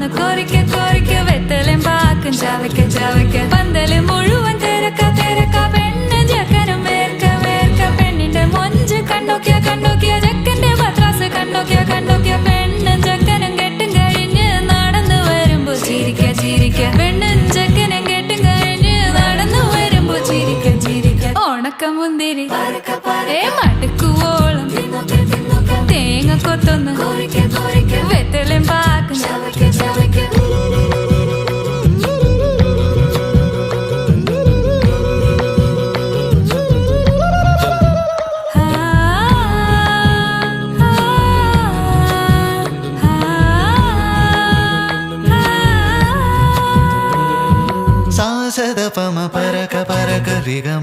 കൊത്തൊന്ന് കോരിക്ക കോരിക്ക വെത്തലും പാക്കും ചവയ്ക്ക ചവയ്ക്ക പന്തല് മുഴുവൻ തിരക്ക തിരക്ക പെണ്ണ് ചെക്കനും വേർക്ക വേർക്ക പെണ്ണിന്റെ മൊഞ്ച് കണ്ടോക്കിയ കണ്ടോക്കിയ ചെക്കന്റെ പത്രാസ് കണ്ടോക്കിയ കണ്ടോക്കിയ പെണ്ണും ചെക്കനും കെട്ടും കഴിഞ്ഞ് നടന്നു വരുമ്പോ ചിരിക്ക ചിരിക്ക പെണ്ണും ചെക്കനും കെട്ടും കഴിഞ്ഞ് നടന്നു വരുമ്പോ ചിരിക്ക ചിരിക്ക ഉണക്കമുന്തിരി മടുക്കുവോളം തേങ്ങ കൊത്തൊന്ന് വെത്തലും പാക്കും സാസദ പമ പരക പരക രിഗ